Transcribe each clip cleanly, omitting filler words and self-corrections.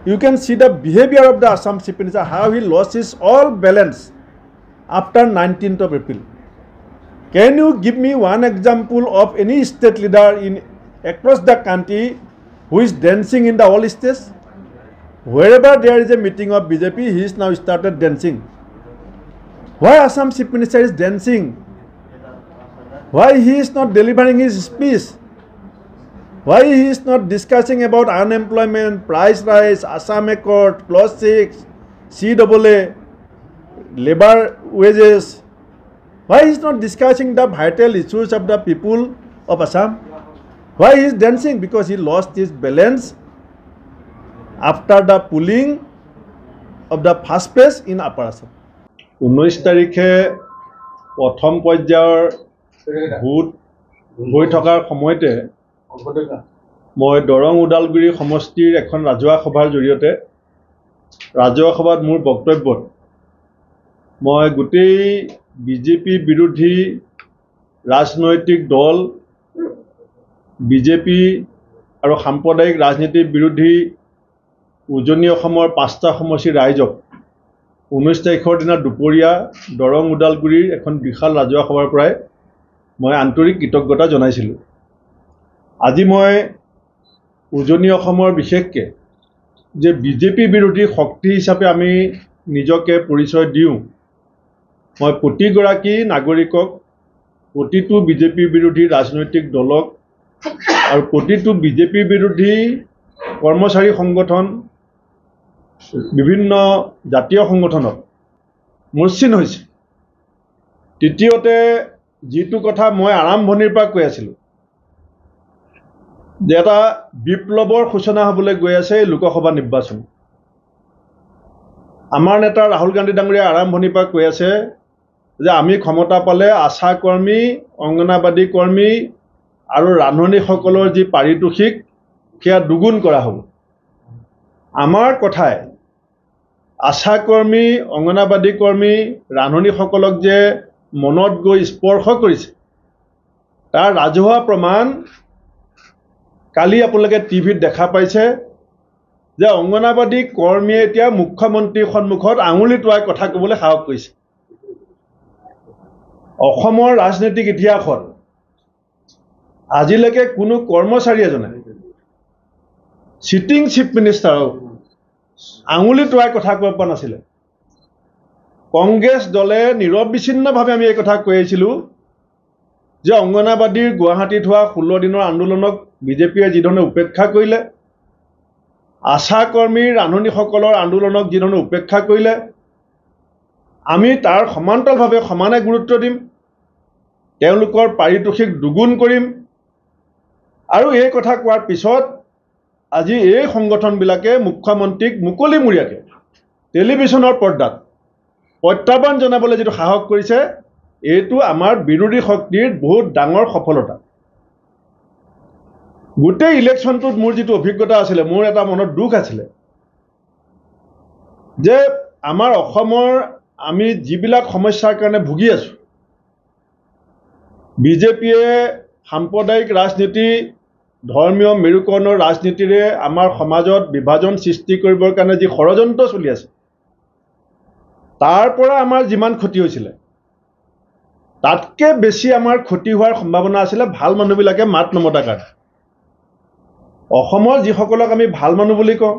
you can see the behavior of the Assam Chief Minister, how he lost his all balance after 19th of April. Can you give me one example of any state leader in across the country who is dancing in the all states? Wherever there is a meeting of BJP, he is now started dancing. Why Assam Chief Minister is dancing? Why he is not delivering his speech? Why he is not discussing about unemployment, price rise, Assam Accord, Clause 6, CAA, labor wages? Why he is not discussing the vital issues of the people of Assam? Why he is dancing? Because he lost his balance after the pulling of the first phase in Upper Assam. 19 তাৰিখে প্ৰথম পৰ্যায়ৰ vote হৈ থকাৰ সময়তে মই দৰং ওদালগুৰি সমষ্টিৰ এখন ৰাজহুৱা সভাৰ জৰিয়তে ৰাজহুৱা সভাত মোৰ বক্তব্যত মই গোটেই বিজেপি বিৰোধী ৰাজনৈতিক দল বিজেপি আৰু সাম্প্ৰদায়িক ৰাজনীতিৰ বিৰোধী উজনি অসমৰ 5টা সমষ্টিৰ ৰাইজক 19 তাৰিখৰ দিনা দুপৰীয়া দৰং ওদালগুৰিৰ এখন বিশাল ৰাজহুৱা সভাৰ পৰাই মই আন্তৰিক কৃতজ্ঞতা জনাইছিলোঁ। আজি মই উজনি অসমৰ বিশেষকৈ যে বিজেপি বিৰোধী শক্তি হিচাপে আমি নিজকে পৰিচয় দিওঁ, মই প্ৰতিগৰাকী নাগৰিকক, প্ৰতিটো বিজেপি বিৰোধী ৰাজনৈতিক দলক আৰু প্ৰতিটো বিজেপি বিৰোধী কৰ্মচাৰী সংগঠন, বিভিন্ন জাতীয় সংগঠনত মূৰ্ছিন হৈছে। তৃতীয়তে যিটো কথা মই আৰম্ভণিৰ পৰা কৈ আছিলোঁ যে এটা বিপ্লৱৰ সূচনা হ'বলৈ গৈ আছে এই লোকসভা নিৰ্বাচন। আমাৰ নেতা ৰাহুল গান্ধী ডাঙৰীয়াই আৰম্ভণিৰ পৰা কৈ আছে যে আমি ক্ষমতা পালে আশা কৰ্মী, অংগনাবাদী কৰ্মী আৰু ৰান্ধনীসকলৰ যি পাৰিতোষিক সেয়া দুগুণ কৰা হ'ব। আমাৰ কথাই আশা কৰ্মী, অংগনাবাদী কৰ্মী, ৰান্ধনীসকলক যে মনত গৈ স্পৰ্শ কৰিছে তাৰ ৰাজহুৱা প্ৰমাণ কালি আপোনালোকে টিভিত দেখা পাইছে যে অংগনাবাদী কৰ্মীয়ে এতিয়া মুখ্যমন্ত্ৰীৰ সন্মুখত আঙুলি টোৱাই কথা ক'বলৈ সাহস কৰিছে। অসমৰ ৰাজনৈতিক ইতিহাসত আজিলৈকে কোনো কৰ্মচাৰী এজনে চিটিং চিফ মিনিষ্টাৰক আঙুলি টোৱাই কথা ক'ব পৰা নাছিলে। কংগ্ৰেছ দলে নিৰবিচ্ছিন্নভাৱে আমি এই কথা কৈ আহিছিলোঁ যে অংগনাবাদীৰ গুৱাহাটীত হোৱা 16 দিনৰ আন্দোলনক বিজেপিয়ে যিধৰণে উপেক্ষা কৰিলে, আশা কৰ্মীৰ ৰান্ধনীসকলৰ আন্দোলনক যিধৰণে উপেক্ষা কৰিলে, আমি তাৰ সমান্তৰালভাৱে সমানে গুৰুত্ব দিম, তেওঁলোকৰ পাৰিতোষিক দুগুণ কৰিম। আৰু এই কথা কোৱাৰ পিছত আজি এই সংগঠনবিলাকে মুখ্যমন্ত্ৰীক মুকলিমূৰীয়াকৈ টেলিভিশ্যনৰ পৰ্দাত প্ৰত্যাহ্বান জনাবলৈ যিটো সাহস কৰিছে, এইটো আমাৰ বিৰোধী শক্তিৰ বহুত ডাঙৰ সফলতা। গোটেই ইলেকশ্যনটোত মোৰ যিটো অভিজ্ঞতা আছিলে, মোৰ এটা মনত দুখ আছিলে যে আমাৰ অসমৰ আমি যিবিলাক সমস্যাৰ কাৰণে ভুগি আছোঁ, বিজেপিয়ে সাম্প্ৰদায়িক ৰাজনীতি, ধৰ্মীয় মেৰুকৰণৰ ৰাজনীতিৰে আমাৰ সমাজত বিভাজন সৃষ্টি কৰিবৰ কাৰণে যি ষড়যন্ত্ৰ চলি আছে, তাৰ পৰা আমাৰ যিমান ক্ষতি হৈছিলে তাতকৈ বেছি আমাৰ ক্ষতি হোৱাৰ সম্ভাৱনা আছিলে ভাল মানুহবিলাকে মাত নমতাৰ কাৰণে। অসমৰ যিসকলক আমি ভাল মানুহ বুলি কওঁ,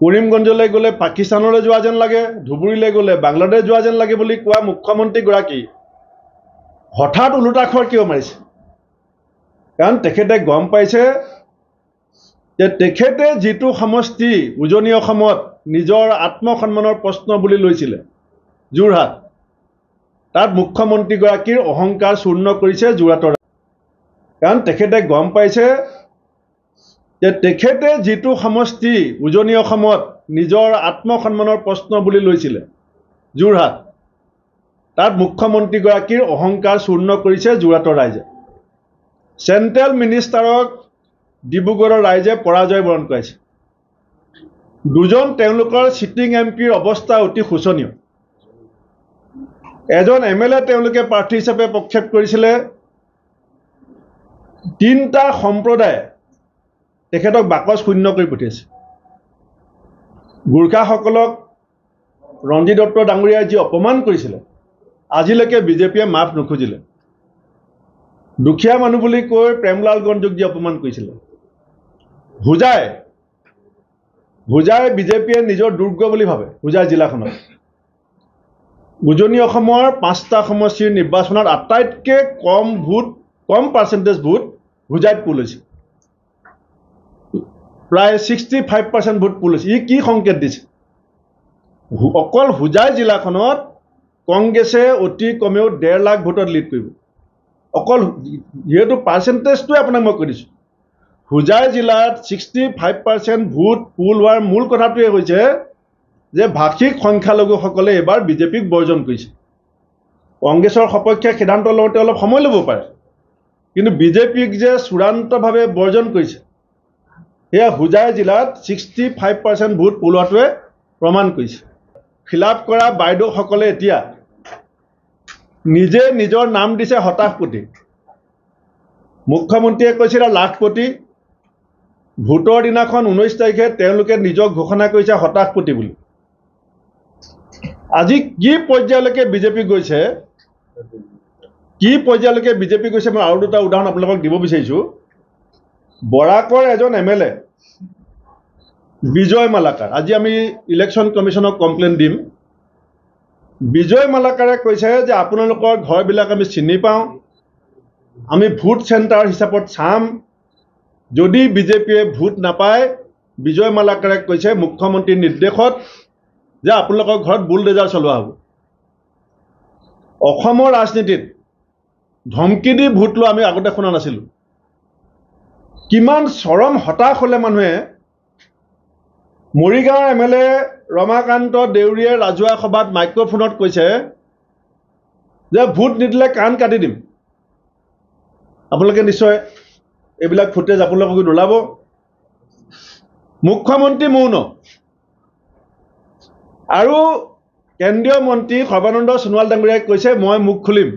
কৰিমগঞ্জলৈ গ'লে পাকিস্তানলৈ যোৱা যেন লাগে, ধুবুৰীলৈ গ'লে বাংলাদেশ যোৱা যেন লাগে বুলি কোৱা মুখ্যমন্ত্ৰীগৰাকী হঠাৎ ওলোটাখৰ কিয় মাৰিছে? কাৰণ তেখেতে গম পাইছে যে তেখেতে যিটো সমষ্টি উজনি অসমত নিজৰ আত্মসন্মানৰ প্ৰশ্ন বুলি লৈছিলে যোৰহাট, তাত মুখ্যমন্ত্ৰীগৰাকীৰ অহংকাৰ চূৰ্ণ কৰিছে যোৰহাটৰ। কাৰণ তেখেতে গম পাইছে যে তেখেতে যিটো সমষ্টি উজনি অসমত নিজৰ আত্মসন্মানৰ প্ৰশ্ন বুলি লৈছিলে যোৰহাট, তাত মুখ্যমন্ত্ৰীগৰাকীৰ অহংকাৰ চূৰ্ণ কৰিছে যোৰহাটৰ ৰাইজে। চেণ্ট্ৰেল মিনিষ্টাৰক ডিব্ৰুগড়ৰ ৰাইজে পৰাজয় বৰণ কৰাইছে। দুজন তেওঁলোকৰ চিটিং এমপিৰ অৱস্থা অতি শোচনীয়। এজন MLA তেওঁলোকে প্ৰাৰ্থী হিচাপে প্ৰক্ষেপ কৰিছিলে, 3টা সম্প্ৰদায়ে তেখেতক বাকচ শূন্য কৰি পঠিয়াইছে। গোৰ্খাসকলক ৰঞ্জিত দত্ত ডাঙৰীয়াই যি অপমান কৰিছিলে আজিলৈকে বিজেপিয়ে মাফ নুখুজিলে। দুখীয়া মানুহ বুলি কৈ প্ৰেমলাল গঞ্জক যি অপমান কৰিছিলে, হোজাই বিজেপিয়ে নিজৰ দুৰ্গ বুলি ভাবে। হোজাই জিলাখনত উজনি অসমৰ 5টা সমষ্টিৰ নিৰ্বাচনত আটাইতকৈ কম পাৰ্চেণ্টেজ ভোট হোজাইত পোল হৈছে। প্ৰায় 65% ভোট পোল হৈছে। ই কি সংকেত দিছে? অকল হোজাই জিলাখনত কংগ্ৰেছে অতি কমেও 1.5 লাখ ভোটত লিড কৰিব। অকল যিহেতু পাৰ্চেণ্টেজটোৱে আপোনাক মই কৈ দিছোঁ, হোজাই জিলাত 65% ভোট পোল হোৱাৰ মূল কথাটোৱে হৈছে যে ভাষিক সংখ্যালঘুসকলে এবাৰ বিজেপিক বৰ্জন কৰিছে। কংগ্ৰেছৰ সপক্ষে সিদ্ধান্ত লওঁতে অলপ সময় ল'ব পাৰে, কিন্তু বিজেপিক যে চূড়ান্তভাৱে বৰ্জন কৰিছে সেয়া হোজাই জিলাত 65% ভোট পোল হোৱাটোৱে প্ৰমাণ কৰিছে। খিলাপ কৰা বাইদেউসকলে এতিয়া নিজে নিজৰ নাম দিছে হতাশপতি। মুখ্যমন্ত্ৰীয়ে কৈছিলে লাখপতি, ভোটৰ দিনাখন 19 তাৰিখে তেওঁলোকে নিজক ঘোষণা কৰিছে হতাশপতি বুলি। আজি কি পৰ্যায়লৈকে বিজেপি গৈছে, মই আৰু দুটা উদাহৰণ আপোনালোকক দিব বিচাৰিছোঁ। বৰাকৰ এজন MLA বিজয় মালাকাৰ, আজি আমি ইলেকশ্যন কমিশ্যনক কমপ্লেইন দিম। বিজয় মালাকাৰে কৈছে যে আপোনালোকৰ ঘৰবিলাক আমি চিনি পাওঁ, আমি ভোট চেণ্টাৰ হিচাপত চাম। যদি বিজেপিয়ে ভোট নাপায়, বিজয় মালাকাৰে কৈছে মুখ্যমন্ত্ৰীৰ নিৰ্দেশত যে আপোনালোকৰ ঘৰত বুলডেজাৰ চলোৱা হ'ব। অসমৰ ৰাজনীতিত ধমকি দি ভোট লোৱা আমি আগতে শুনা নাছিলোঁ। কিমান চৰম হতাশ হ'লে মানুহে। মৰিগাঁৱৰ MLA ৰমাকান্ত দেউৰীয়ে ৰাজহুৱা সভাত মাইক্ৰফোনত কৈছে যে ভোট নিদিলে কাণ কাটি দিম। আপোনালোকে নিশ্চয় এইবিলাক ফুটেজ আপোনালোকক ওলাব। মুখ্যমন্ত্ৰী মৌন, আৰু কেন্দ্ৰীয় মন্ত্ৰী সৰ্বানন্দ সোণোৱাল ডাঙৰীয়াই কৈছে মই মুখ খুলিম।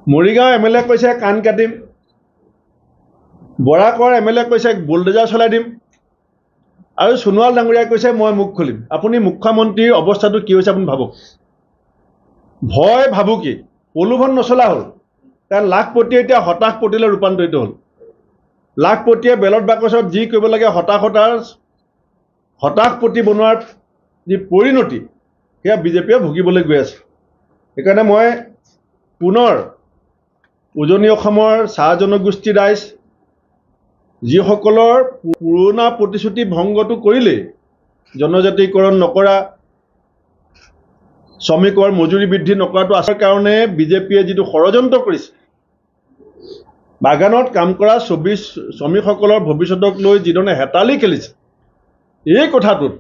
মৰিগাঁও MLA কৈছে কাণ কাটিম, বৰাকৰ MLA কৈছে বুলডেজাৰ চলাই দিম, আৰু সোণোৱাল ডাঙৰীয়াই কৈছে মই মুখ খুলিম। আপুনি মুখ্যমন্ত্ৰীৰ অৱস্থাটো কি হৈছে আপুনি ভাবক। ভয় ভাবুকি, প্ৰলোভন নচলা হ'ল, কাৰণ লাখপতিয়ে এতিয়া হতাশপতিলৈ ৰূপান্তৰিত হ'ল। লাখপতিয়ে বেলট বাকচত যি কৰিব লাগে হতাশপতি বনোৱাৰ যি পৰিণতি সেয়া বিজেপিয়ে ভুগিবলৈ গৈ আছে। সেইকাৰণে মই পুনৰ উজনি অসমৰ চাহ জনগোষ্ঠী ৰাইজ, যিসকলৰ পুৰণা প্ৰতিশ্ৰুতি ভংগটো কৰিলেই, জনজাতিকৰণ নকৰা, শ্ৰমিকৰ মজুৰি বৃদ্ধি নকৰাটো আছৰ কাৰণে বিজেপিয়ে যিটো ষড়যন্ত্ৰ কৰিছে, বাগানত কাম কৰা শ্ৰমিকসকলৰ ভৱিষ্যতক লৈ যিধৰণে হেতালি খেলিছে, এই কথাটোত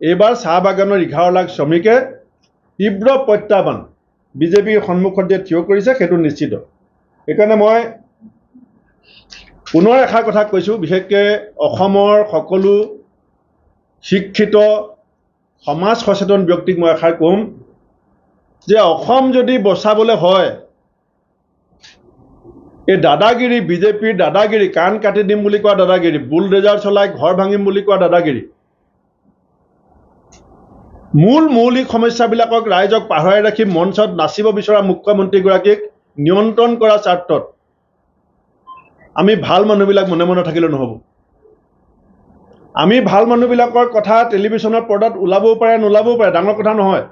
এইবাৰ চাহ বাগানৰ 11 লাখ শ্ৰমিকে তীব্ৰ প্ৰত্যাহ্বান বিজেপিৰ সন্মুখত যে থিয় কৰিছে সেইটো নিশ্চিত। সেইকাৰণে মই পুনৰ এষাৰ কথা কৈছোঁ, বিশেষকৈ অসমৰ সকলো শিক্ষিত সমাজ সচেতন ব্যক্তিক মই এষাৰ ক'ম যে অসম যদি বচাবলৈ হয়, এই দাদাগিৰি, বিজেপিৰ দাদাগিৰি, কাণ কাটি দিম বুলি কোৱা দাদাগিৰি, বুলডেজাৰ চলাই ঘৰ ভাঙিম বুলি কোৱা দাদাগিৰি, মৌলিক সমস্যাবিলাকক ৰাইজক পাহৰাই ৰাখি মঞ্চত নাচিব বিচৰা মুখ্যমন্ত্ৰীগৰাকীক নিয়ন্ত্ৰণ কৰাৰ স্বাৰ্থত আমি ভাল মানুহবিলাক মনে মনে থাকিলে নহ'ব। আমি ভাল মানুহবিলাকৰ কথা টেলিভিশ্যনৰ পৰ্দাত ওলাবও পাৰে নোলাবও পাৰে, ডাঙৰ কথা নহয়,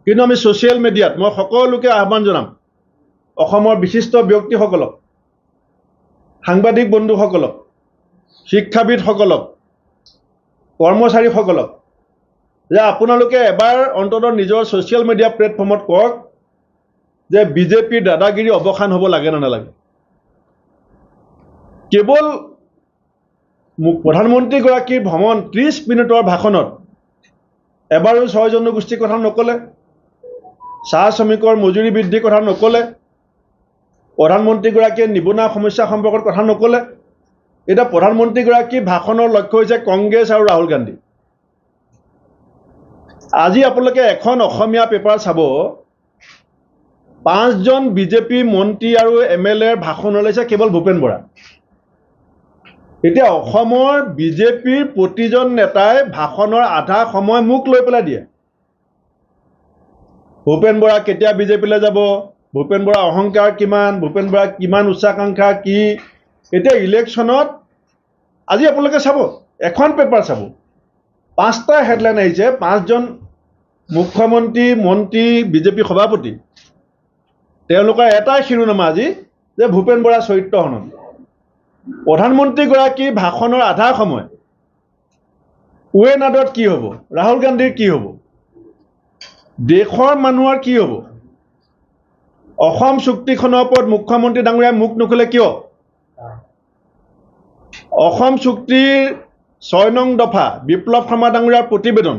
কিন্তু আমি ছ'চিয়েল মিডিয়াত মই সকলোকে আহ্বান জনাম, অসমৰ বিশিষ্ট ব্যক্তিসকলক, সাংবাদিক বন্ধুসকলক, শিক্ষাবিদসকলক, কৰ্মচাৰীসকলক যে আপোনালোকে এবাৰ অন্ততঃ নিজৰ ছ'চিয়েল মিডিয়া প্লেটফৰ্মত কওক যে বিজেপিৰ দাদাগিৰি অৱসান হ'ব লাগে নে নালাগে। কেৱল প্ৰধানমন্ত্ৰীগৰাকীৰ ভ্ৰমণ 30 মিনিটৰ ভাষণত এবাৰো 6 জনগোষ্ঠীৰ কথা নক'লে, চাহ শ্ৰমিকৰ মজুৰি বৃদ্ধিৰ কথা নক'লে, প্ৰধানমন্ত্ৰীগৰাকীয়ে নিবনুৱা সমস্যা সম্পৰ্কত কথা নক'লে। এতিয়া প্ৰধানমন্ত্ৰীগৰাকীৰ ভাষণৰ লক্ষ্য হৈছে কংগ্ৰেছ আৰু ৰাহুল গান্ধী। আজি আপোনালোকে এখন অসমীয়া পেপাৰ চাব, 5জন বিজেপি মন্ত্ৰী আৰু MLAৰ ভাষণ ওলাইছে কেৱল ভূপেন বৰা। এতিয়া অসমৰ বিজেপিৰ প্ৰতিজন নেতাই ভাষণৰ আধা সময় মোক লৈ পেলাই দিয়ে। ভূপেন বৰা কেতিয়া বিজেপিলৈ যাব, ভূপেন বৰা অহংকাৰ কিমান, ভূপেন বৰা কিমান উচ্চাকাংক্ষা কি। এতিয়া ইলেকশ্যনত আজি আপোনালোকে চাব, এখন পেপাৰ চাব, 5টা হেডলাইন আহিছে, 5জন মুখ্যমন্ত্ৰী, মন্ত্ৰী, বিজেপি সভাপতি, তেওঁলোকৰ এটাই শিৰোনামা আজি যে ভূপেন বৰা চৰিত্ৰ হনন। প্ৰধানমন্ত্ৰীগৰাকীৰ ভাষণৰ আধা সময় ৱেনাডত কি হ'ব, ৰাহুল গান্ধীৰ কি হ'ব, দেশৰ মানুহৰ কি হ'ব, অসম চুক্তিখনৰ ওপৰত মুখ্যমন্ত্ৰী ডাঙৰীয়াই মুখ নুখুলে কিয়, অসম চুক্তিৰ 6 নং দফা বিপ্লৱ শৰ্মা ডাঙৰীয়াৰ প্ৰতিবেদন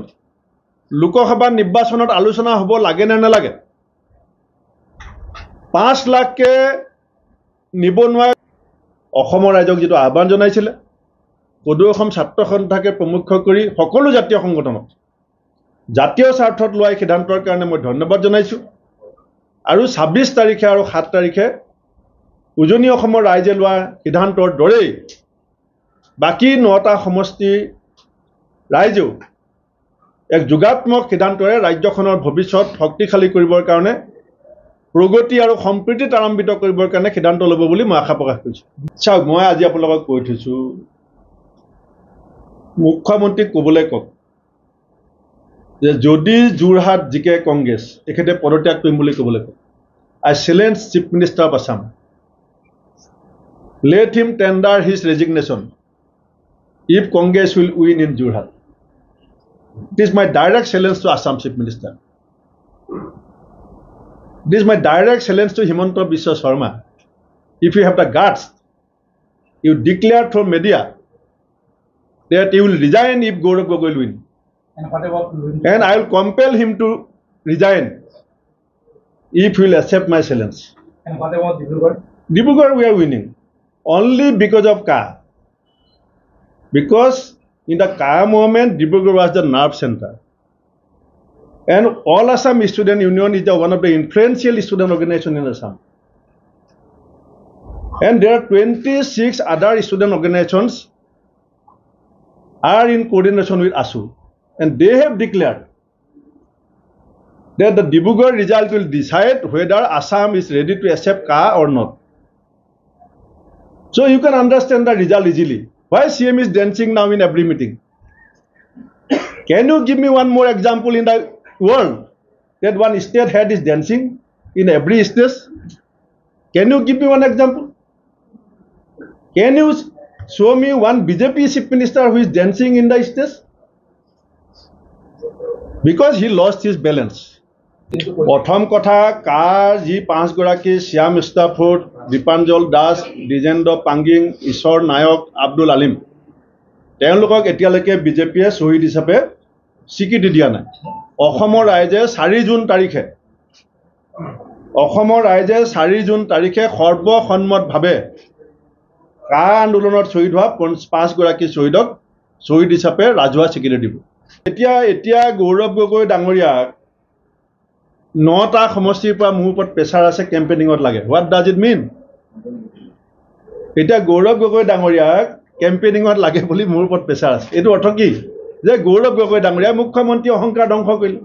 লোকসভা নিৰ্বাচনত আলোচনা হ'ব লাগে নে নালাগে, 5 লাখকে নিবনুৱা অসমৰ ৰাইজক যিটো আহ্বান জনাইছিলে, সদৌ অসম ছাত্ৰ সন্থাকে প্ৰমুখ্য কৰি সকলো জাতীয় সংগঠনক জাতীয় স্বাৰ্থত লোৱা সিদ্ধান্তৰ কাৰণে মই ধন্যবাদ জনাইছোঁ। আৰু 26 তাৰিখে আৰু 7 তাৰিখে উজনি অসমৰ ৰাইজে লোৱা সিদ্ধান্তৰ দৰেই বাকী 9টা সমষ্টিৰ ৰাইজেও এক যোগাত্মক সিদ্ধান্তৰে ৰাজ্যখনৰ ভৱিষ্যত শক্তিশালী কৰিবৰ কাৰণে, প্ৰগতি আৰু সম্প্ৰীতি ত্বৰান্বিত কৰিবৰ কাৰণে সিদ্ধান্ত ল'ব বুলি মই আশা প্ৰকাশ কৰিছোঁ। চাওক, মই আজি আপোনালোকক কৈ থৈছোঁ, মুখ্যমন্ত্ৰীক ক'বলৈ কওক যে যদি যোৰহাট জিকে কংগ্ৰেছ, তেখেতে পদত্যাগ কৰিম বুলি ক'বলৈ কওক। I challenge chief minister of Assam, let him tender his resignation if Congress will win in Jorhat. This is my direct challenge to Assam Chief Minister. This is my direct challenge to Himanta Biswa Sharma. If you have the guts, you declare through media that you will resign if Gaurav Gogoi will win. And I will compel him to resign if he will accept my challenge. And what about Dibrugarh? Dibrugarh we are winning only because of Ka. Because in the Ka movement, Dibrugarh was the nerve center. And All Assam Student Union is one of the influential student organizations in Assam. And there are 26 other student organizations are in coordination with ASU. And they have declared that the Dibrugarh result will decide whether Assam is ready to accept Ka or not. So you can understand the result easily. Why CM is dancing now in every meeting? Can you give me one more example in the world that one state head is dancing in every state? Can you give me one example? Can you show me one BJP chief minister who is dancing in the states? Because he lost his balance. প্ৰথম কথা, কাৰ যি 5 গৰাকী শ্যাম ষ্টাফোৰ্ড, দীপাঞ্জল দাস, দ্বিজেন্দ্ৰ পাংগিং, ঈশ্বৰ নায়ক, আব্দুল আলিম, তেওঁলোকক এতিয়ালৈকে বিজেপিয়ে শ্বহীদ হিচাপে স্বীকৃতি দিয়া নাই। অসমৰ ৰাইজে 4 জুন তাৰিখে সৰ্বসন্মতভাৱে কা আন্দোলনত শ্বহীদ হোৱা 5 গৰাকী শ্বহীদক শ্বহীদ হিচাপে ৰাজহুৱা স্বীকৃতি দিব। এতিয়া গৌৰৱ গগৈ ডাঙৰীয়াক 9টা সমষ্টিৰ পৰা মোৰ ওপৰত প্ৰেছাৰ আছে, কেম্পেইনিঙত লাগে। হোৱাট ডাজ ইট মিন? এতিয়া গৌৰৱ গগৈ ডাঙৰীয়াক কেম্পেইনিঙত লাগে বুলি মোৰ ওপৰত প্ৰেছাৰ আছে, এইটো অৰ্থ কি? যে গৌৰৱ গগৈ ডাঙৰীয়াই মুখ্যমন্ত্ৰী অহংকাৰ ধ্বংস কৰিলে।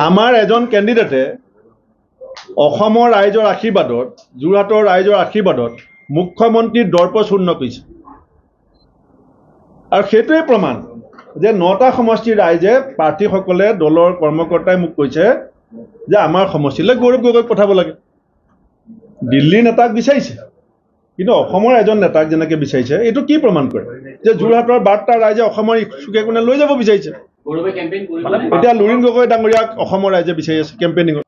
আমাৰ এজন কেণ্ডিডেটে অসমৰ ৰাইজৰ আশীৰ্বাদত, যোৰহাটৰ ৰাইজৰ আশীৰ্বাদত মুখ্যমন্ত্ৰীৰ দৰ্প চূৰ্ণ কৰিছে। আৰু সেইটোৱে প্ৰমাণ যে 9টা সমষ্টিৰ ৰাইজে, প্ৰাৰ্থীসকলে, দলৰ কৰ্মকৰ্তাই মোক কৈছে যে আমাৰ সমষ্টিলৈ গৌৰৱ গগৈক পঠাব লাগে। দিল্লীৰ নেতাক বিচাৰিছে, কিন্তু অসমৰ এজন নেতাক যেনেকৈ বিচাৰিছে, এইটো কি প্ৰমাণ কৰে? যে যোৰহাটৰ 12টা ৰাইজে অসমৰ চুকে কোণে লৈ যাব বিচাৰিছে। এতিয়া লুৰিণ গগৈ ডাঙৰীয়াক অসমৰ ৰাইজে বিচাৰি আছে কেম্পেইনিঙত।